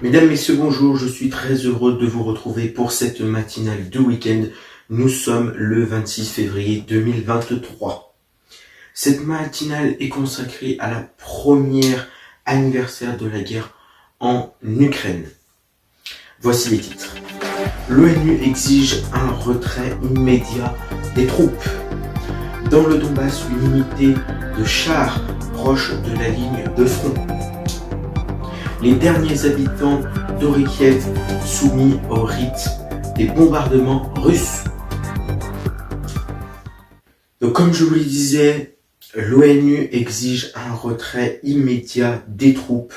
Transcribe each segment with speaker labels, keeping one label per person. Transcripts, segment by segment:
Speaker 1: Mesdames, Messieurs, bonjour, je suis très heureux de vous retrouver pour cette matinale de week-end. Nous sommes le 26 février 2023. Cette matinale est consacrée à la première anniversaire de la guerre en Ukraine. Voici les titres. L'ONU exige un retrait immédiat des troupes. Dans le Donbass, une unité de chars proche de la ligne de front. Les derniers habitants d'Orikiev soumis au rite des bombardements russes. Donc, comme je vous le disais, l'ONU exige un retrait immédiat des troupes.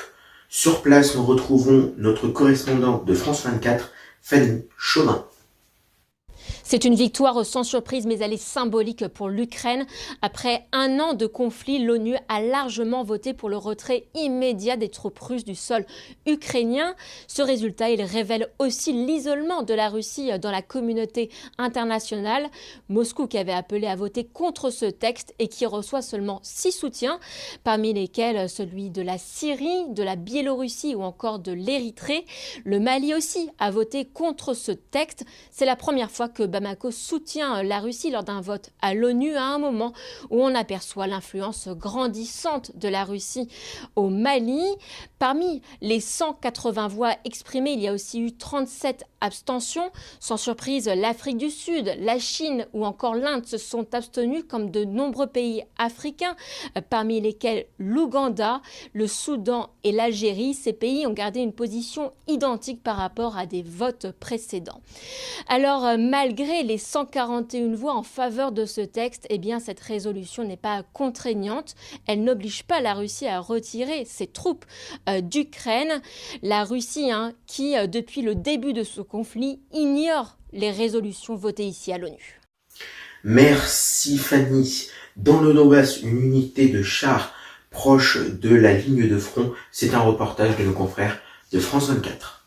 Speaker 1: Sur place, nous retrouvons notre correspondante de France 24, Fanny Chauvin.
Speaker 2: C'est une victoire sans surprise, mais elle est symbolique pour l'Ukraine. Après un an de conflit, l'ONU a largement voté pour le retrait immédiat des troupes russes du sol ukrainien. Ce résultat, il révèle aussi l'isolement de la Russie dans la communauté internationale. Moscou, qui avait appelé à voter contre ce texte et qui reçoit seulement 6 soutiens, parmi lesquels celui de la Syrie, de la Biélorussie ou encore de l'Érythrée. Le Mali aussi a voté contre ce texte. C'est la première fois que Bamako soutient la Russie lors d'un vote à l'ONU à un moment où on aperçoit l'influence grandissante de la Russie au Mali. Parmi les 180 voix exprimées, il y a aussi eu 37 abstentions. Sans surprise, l'Afrique du Sud, la Chine ou encore l'Inde se sont abstenus comme de nombreux pays africains, parmi lesquels l'Ouganda, le Soudan et l'Algérie. Ces pays ont gardé une position identique par rapport à des votes précédents. Alors, malgré les 141 voix en faveur de ce texte, eh bien, cette résolution n'est pas contraignante. Elle n'oblige pas la Russie à retirer ses troupes d'Ukraine. La Russie, qui, depuis le début de ce conflit, ignore les résolutions votées ici à l'ONU.
Speaker 1: Merci Fanny. Dans le Donbass, une unité de chars proche de la ligne de front. C'est un reportage de nos confrères de France 24.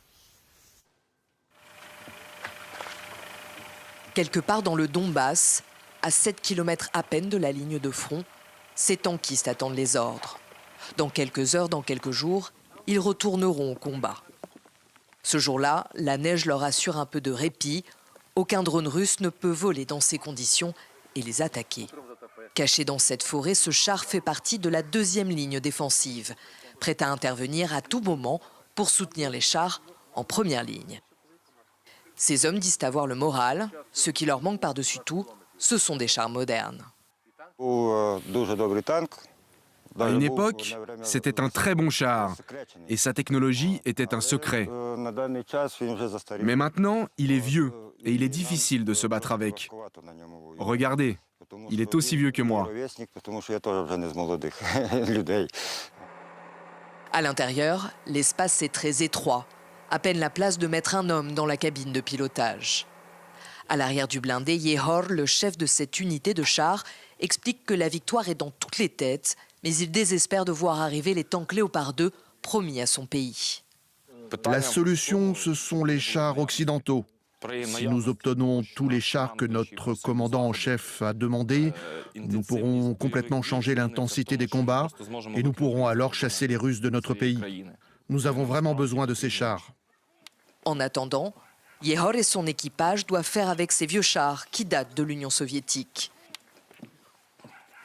Speaker 3: Quelque part dans le Donbass, à 7 km à peine de la ligne de front, ces tankistes attendent les ordres. Dans quelques heures, dans quelques jours, ils retourneront au combat. Ce jour-là, la neige leur assure un peu de répit. Aucun drone russe ne peut voler dans ces conditions et les attaquer. Caché dans cette forêt, ce char fait partie de la deuxième ligne défensive, prêt à intervenir à tout moment pour soutenir les chars en première ligne. Ces hommes disent avoir le moral. Ce qui leur manque par-dessus tout, ce sont des chars modernes.
Speaker 4: À
Speaker 5: une époque, c'était un très bon char et sa technologie était un secret. Mais maintenant, il est vieux et il est difficile de se battre avec. Regardez, il est aussi vieux que moi.
Speaker 3: À l'intérieur, l'espace est très étroit. À peine la place de mettre un homme dans la cabine de pilotage. À l'arrière du blindé, Yehor, le chef de cette unité de chars, explique que la victoire est dans toutes les têtes, mais il désespère de voir arriver les tanks Léopard 2 promis à son pays.
Speaker 6: La solution, ce sont les chars occidentaux. Si nous obtenons tous les chars que notre commandant en chef a demandés, nous pourrons complètement changer l'intensité des combats et nous pourrons alors chasser les Russes de notre pays. Nous avons vraiment besoin de ces chars.
Speaker 3: En attendant, Yehor et son équipage doivent faire avec ces vieux chars qui datent de l'Union soviétique.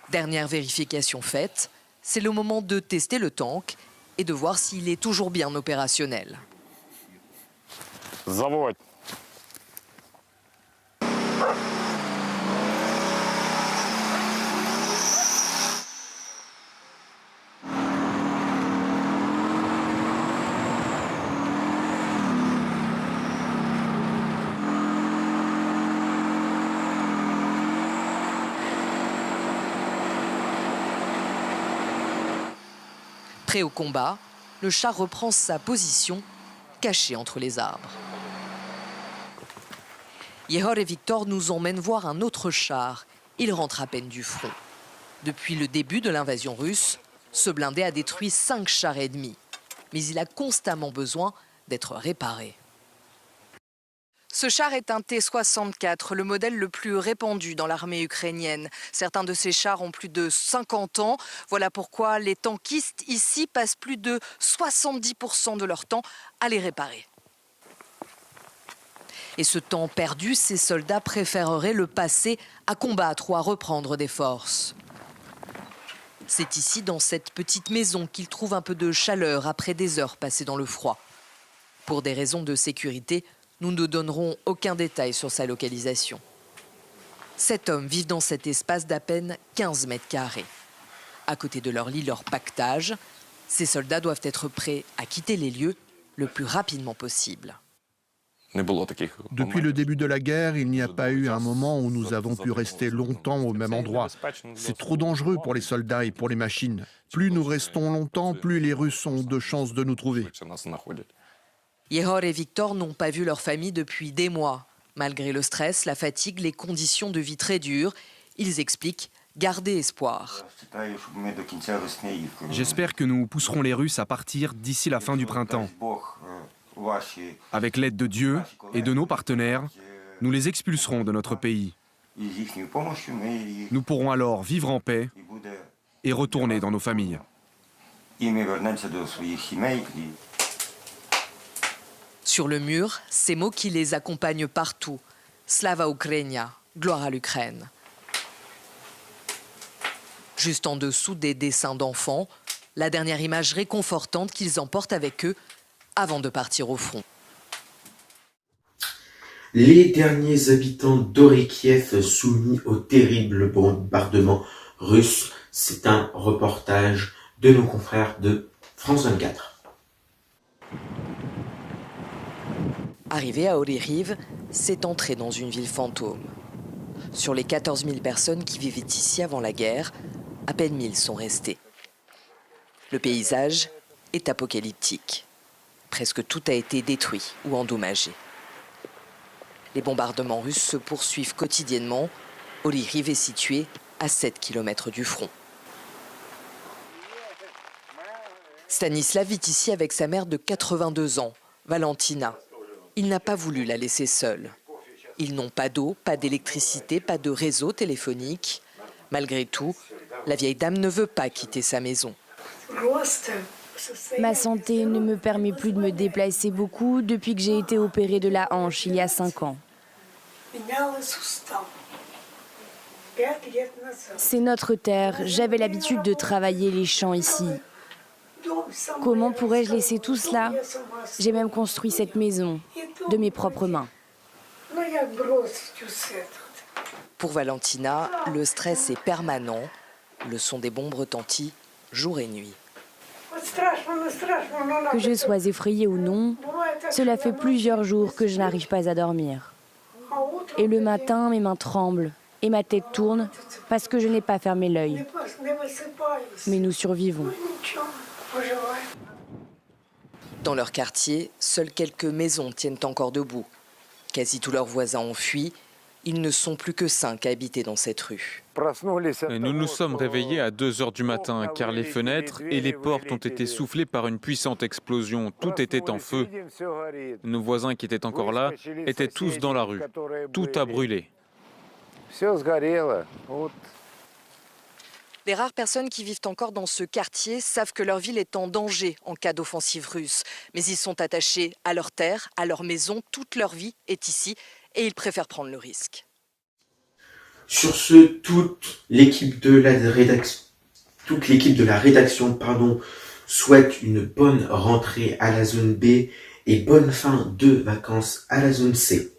Speaker 3: Dernière vérification faite, c'est le moment de tester le tank et de voir s'il est toujours bien opérationnel.
Speaker 4: Заводь.
Speaker 3: Prêt au combat, le char reprend sa position, caché entre les arbres. Yehor et Victor nous emmènent voir un autre char. Il rentre à peine du front. Depuis le début de l'invasion russe, ce blindé a détruit 5 chars ennemis. Mais il a constamment besoin d'être réparé. Ce char est un T-64, le modèle le plus répandu dans l'armée ukrainienne. Certains de ces chars ont plus de 50 ans. Voilà pourquoi les tankistes ici passent plus de 70% de leur temps à les réparer. Et ce temps perdu, ces soldats préféreraient le passer à combattre ou à reprendre des forces. C'est ici, dans cette petite maison, qu'ils trouvent un peu de chaleur après des heures passées dans le froid. Pour des raisons de sécurité, nous ne donnerons aucun détail sur sa localisation. 7 hommes vivent dans cet espace d'à peine 15 mètres carrés. À côté de leur lit, leur pactage. Ces soldats doivent être prêts à quitter les lieux le plus rapidement possible.
Speaker 6: Depuis le début de la guerre, il n'y a pas eu un moment où nous avons pu rester longtemps au même endroit. C'est trop dangereux pour les soldats et pour les machines. Plus nous restons longtemps, plus les Russes ont de chances de nous trouver.
Speaker 3: Yehor et Victor n'ont pas vu leur famille depuis des mois. Malgré le stress, la fatigue, les conditions de vie très dures, ils expliquent garder espoir.
Speaker 5: J'espère que nous pousserons les Russes à partir d'ici la fin du printemps. Avec l'aide de Dieu et de nos partenaires, nous les expulserons de notre pays. Nous pourrons alors vivre en paix et retourner dans nos familles.
Speaker 3: Sur le mur, ces mots qui les accompagnent partout. Slava Ukrainia, gloire à l'Ukraine. Juste en dessous des dessins d'enfants, la dernière image réconfortante qu'ils emportent avec eux avant de partir au front.
Speaker 1: Les derniers habitants d'Orikiev soumis au terrible bombardement russe, c'est un reportage de nos confrères de France 24.
Speaker 3: Arrivé à Oryriv, c'est entrer dans une ville fantôme. Sur les 14 000 personnes qui vivaient ici avant la guerre, à peine 1000 sont restées. Le paysage est apocalyptique. Presque tout a été détruit ou endommagé. Les bombardements russes se poursuivent quotidiennement. Oryriv est situé à 7 km du front. Stanislav vit ici avec sa mère de 82 ans, Valentina. Il n'a pas voulu la laisser seule. Ils n'ont pas d'eau, pas d'électricité, pas de réseau téléphonique. Malgré tout, la vieille dame ne veut pas quitter sa maison.
Speaker 4: Ma santé ne me permet plus de me déplacer beaucoup depuis que j'ai été opérée de la hanche il y a 5 ans. C'est notre terre. J'avais l'habitude de travailler les champs ici. Comment pourrais-je laisser tout cela? J'ai même construit cette maison de mes propres mains.
Speaker 3: Pour Valentina, le stress est permanent. Le son des bombes retentit jour et nuit.
Speaker 4: Que je sois effrayée ou non, cela fait plusieurs jours que je n'arrive pas à dormir. Et le matin, mes mains tremblent et ma tête tourne parce que je n'ai pas fermé l'œil. Mais nous survivons.
Speaker 3: Dans leur quartier, seules quelques maisons tiennent encore debout. Quasi tous leurs voisins ont fui. Ils ne sont plus que 5 à habiter dans cette rue.
Speaker 7: Nous nous sommes réveillés à 2 h du matin car les fenêtres et les portes ont été soufflées par une puissante explosion. Tout était en feu. Nos voisins qui étaient encore là étaient tous dans la rue. Tout a brûlé.
Speaker 3: Les rares personnes qui vivent encore dans ce quartier savent que leur ville est en danger en cas d'offensive russe. Mais ils sont attachés à leur terre, à leur maison. Toute leur vie est ici et ils préfèrent prendre le risque.
Speaker 1: Sur ce, toute l'équipe de la rédaction souhaite une bonne rentrée à la zone B et bonne fin de vacances à la zone C.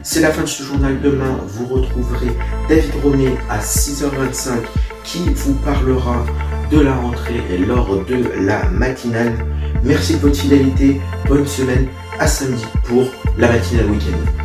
Speaker 1: C'est la fin de ce journal. Demain, vous retrouverez David Romé à 6h25 qui vous parlera de la rentrée lors de la matinale. Merci de votre fidélité. Bonne semaine. À samedi pour la matinale week-end.